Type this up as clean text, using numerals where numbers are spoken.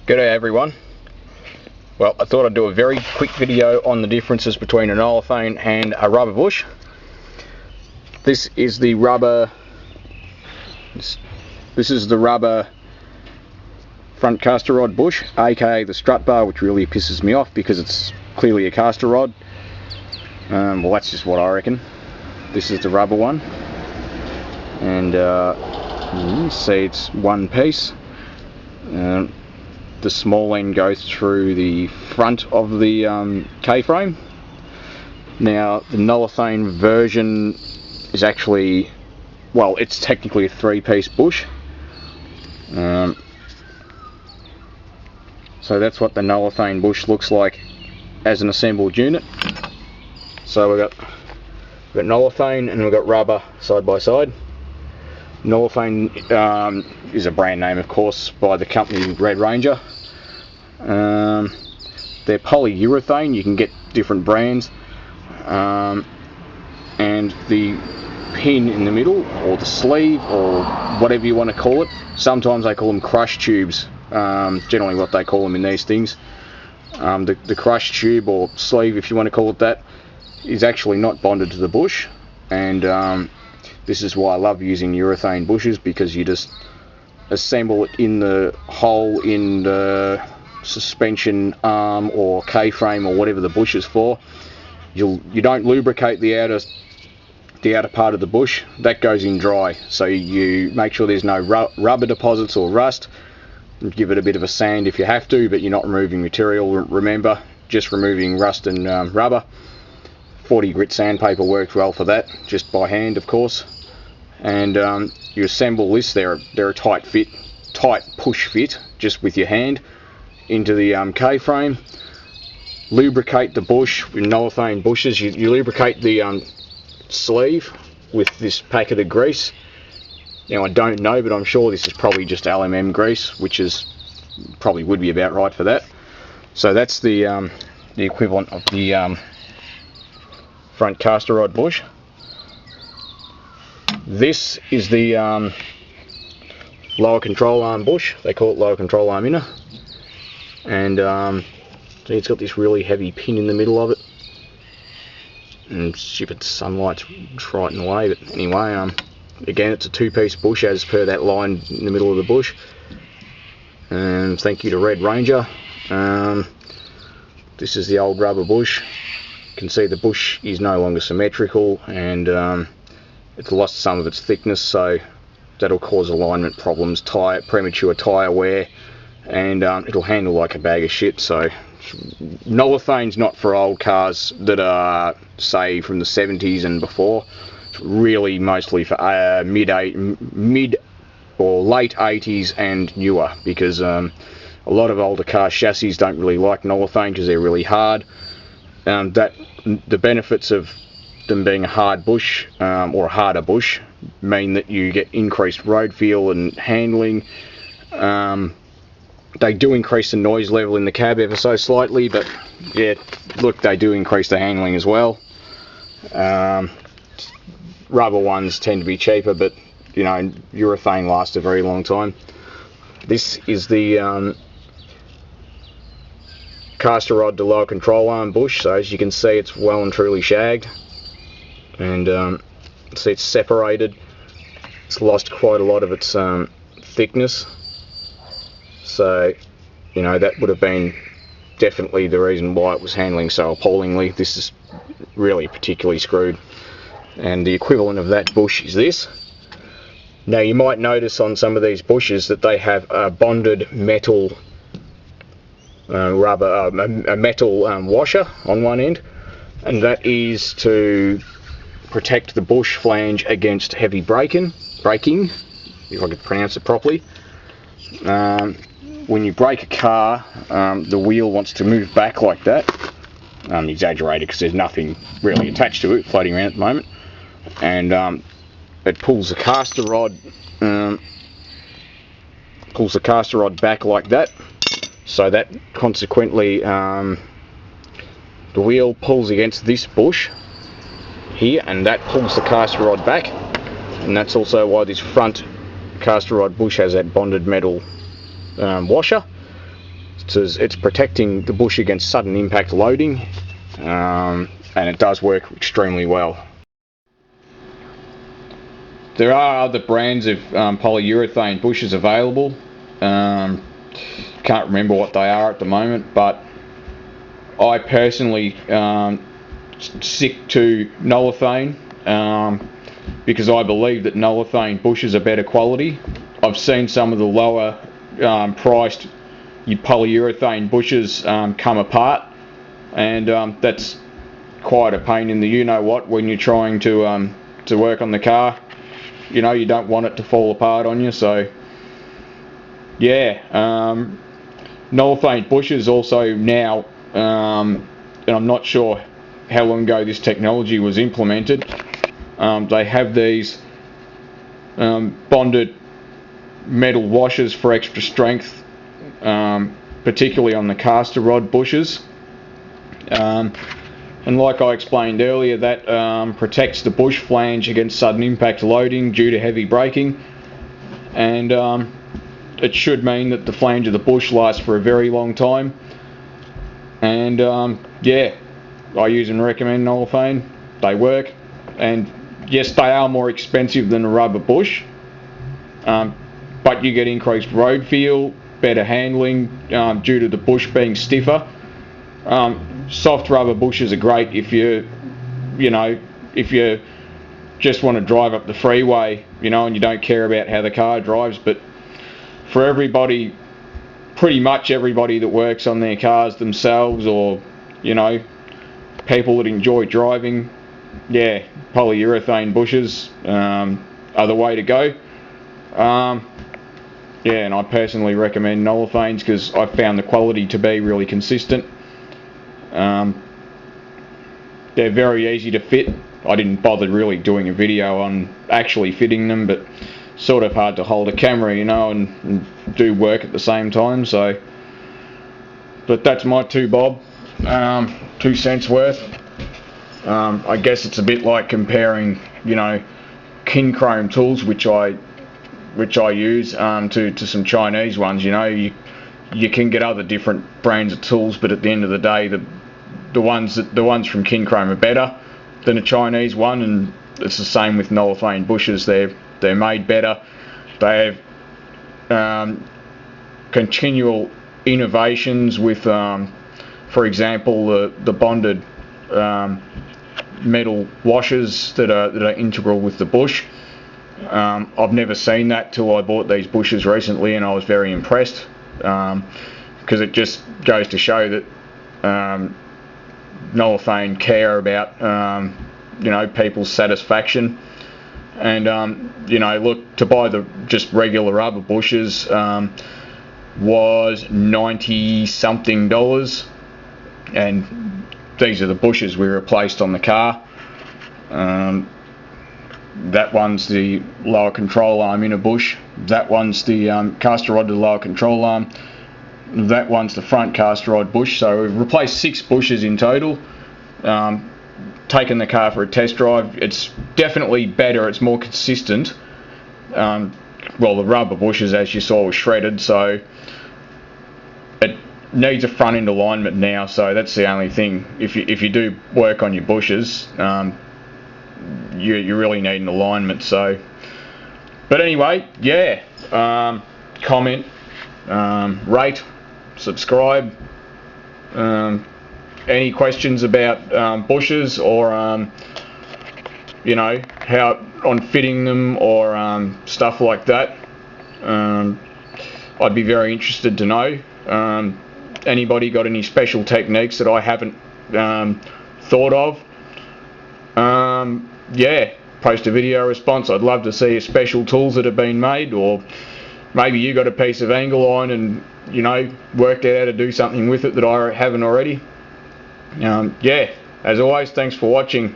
G'day everyone. Well, I thought I'd do a very quick video on the differences between a NOLATHANE and a rubber bush. This is the rubber front caster rod bush, aka the strut bar, which really pisses me off because it's clearly a caster rod. Well, that's just what I reckon. This is the rubber one, and you can see it's one piece. The small end goes through the front of the K-frame. Now the NOLATHANE version is actually, well, it's technically a three-piece bush. So that's what the NOLATHANE bush looks like as an assembled unit. So we've got NOLATHANE and we've got rubber side by side. NOLATHANE is a brand name, of course, by the company Redranger. They're polyurethane. You can get different brands, and the pin in the middle, or the sleeve, or whatever you want to call it. Sometimes they call them crush tubes. Generally, what they call them in these things. The crush tube or sleeve, if you want to call it that, is actually not bonded to the bush, and this is why I love using urethane bushes, because you just assemble it in the hole in the suspension arm or K-frame or whatever the bush is for. You don't lubricate the outer part of the bush. That goes in dry, so you make sure there's no rubber deposits or rust. Give it a bit of a sand if you have to, but you're not removing material. Remember, just removing rust and rubber. 40 grit sandpaper works well for that, just by hand, of course. And you assemble this. They're a tight push fit, just with your hand into the K-frame. Lubricate the bush with NOLATHANE bushes. You lubricate the sleeve with this packet of grease. Now, I don't know, but I'm sure this is probably just LMM grease, which is probably would be about right for that. So that's the equivalent of the front caster rod bush. This is the lower control arm bush. They call it lower control arm inner, and see, it's got this really heavy pin in the middle of it, and if it's sunlight's frightened away. But anyway, again, it's a two-piece bush as per that line in the middle of the bush. And thank you to Redranger. This is the old rubber bush. You can see the bush is no longer symmetrical, and it's lost some of its thickness, so that'll cause alignment problems, premature tyre wear, and it'll handle like a bag of shit. So NOLATHANE's not for old cars that are, say, from the 70s and before. It's really mostly for mid or late 80s and newer, because a lot of older car chassis don't really like NOLATHANE because they're really hard. The benefits of them being a hard bush, or a harder bush, mean that you get increased road feel and handling. They do increase the noise level in the cab ever so slightly, but yeah, look, they do increase the handling as well. Rubber ones tend to be cheaper, but you know, urethane lasts a very long time. This is the caster rod to lower control arm bush. So as you can see, it's well and truly shagged, and see, it's separated. It's lost quite a lot of its thickness, so you know, that would have been definitely the reason why it was handling so appallingly. This is really particularly screwed, and the equivalent of that bush is this. Now, you might notice on some of these bushes that they have a bonded metal a metal washer on one end, and that is to protect the bush flange against heavy braking, if I could pronounce it properly. When you brake a car, the wheel wants to move back like that. Exaggerated, because there's nothing really attached to it, floating around at the moment, and it pulls the caster rod back like that. So that consequently, the wheel pulls against this bush here, and that pulls the caster rod back, and that's also why this front caster rod bush has that bonded metal washer. it's protecting the bush against sudden impact loading, and it does work extremely well. There are other brands of polyurethane bushes available. Can't remember what they are at the moment, but I personally stick to NOLATHANE because I believe that NOLATHANE bushes are better quality. I've seen some of the lower priced polyurethane bushes come apart, and that's quite a pain in the you-know-what when you're trying to work on the car. You know, you don't want it to fall apart on you, so yeah. NOLATHANE bushes also now, and I'm not sure how long ago this technology was implemented, they have these bonded metal washers for extra strength, particularly on the caster rod bushes. And like I explained earlier, that protects the bush flange against sudden impact loading due to heavy braking, and it should mean that the flange of the bush lasts for a very long time. And yeah, I use and recommend NOLATHANE. They work, and yes, they are more expensive than a rubber bush, but you get increased road feel, better handling due to the bush being stiffer. Soft rubber bushes are great if you just want to drive up the freeway, and you don't care about how the car drives. But for everybody, pretty much everybody that works on their cars themselves, or people that enjoy driving, yeah, polyurethane bushes are the way to go. Yeah, and I personally recommend NOLATHANEs because I've found the quality to be really consistent. They're very easy to fit. I didn't bother really doing a video on actually fitting them, but sort of hard to hold a camera, and do work at the same time. So, but that's my 2 bob, 2 cents worth. I guess it's a bit like comparing, king chrome tools, which I use, to some Chinese ones. You can get other different brands of tools, but at the end of the day, the ones from king chrome are better than a Chinese one, and it's the same with NOLATHANE bushes. They're made better. They have continual innovations with, for example, the bonded metal washers that are integral with the bush. I've never seen that till I bought these bushes recently, and I was very impressed, because it just goes to show that NOLATHANE care about people's satisfaction. And look, to buy the just regular rubber bushes was $90 something, and these are the bushes we replaced on the car. That one's the lower control arm in a bush. That one's the caster rod to the lower control arm. That one's the front caster rod bush. So we've replaced 6 bushes in total. Taken the car for a test drive. It's definitely better. It's more consistent. Well, the rubber bushes, as you saw, were shredded, so it needs a front end alignment now. So that's the only thing. If you do work on your bushes, you really need an alignment. So, but anyway, yeah. Comment, rate, subscribe. Any questions about bushes, or how on fitting them, or stuff like that, I'd be very interested to know. Anybody got any special techniques that I haven't thought of? Yeah, post a video response. I'd love to see special tools that have been made, or maybe you got a piece of angle iron and worked out how to do something with it that I haven't already. Yeah, as always, thanks for watching.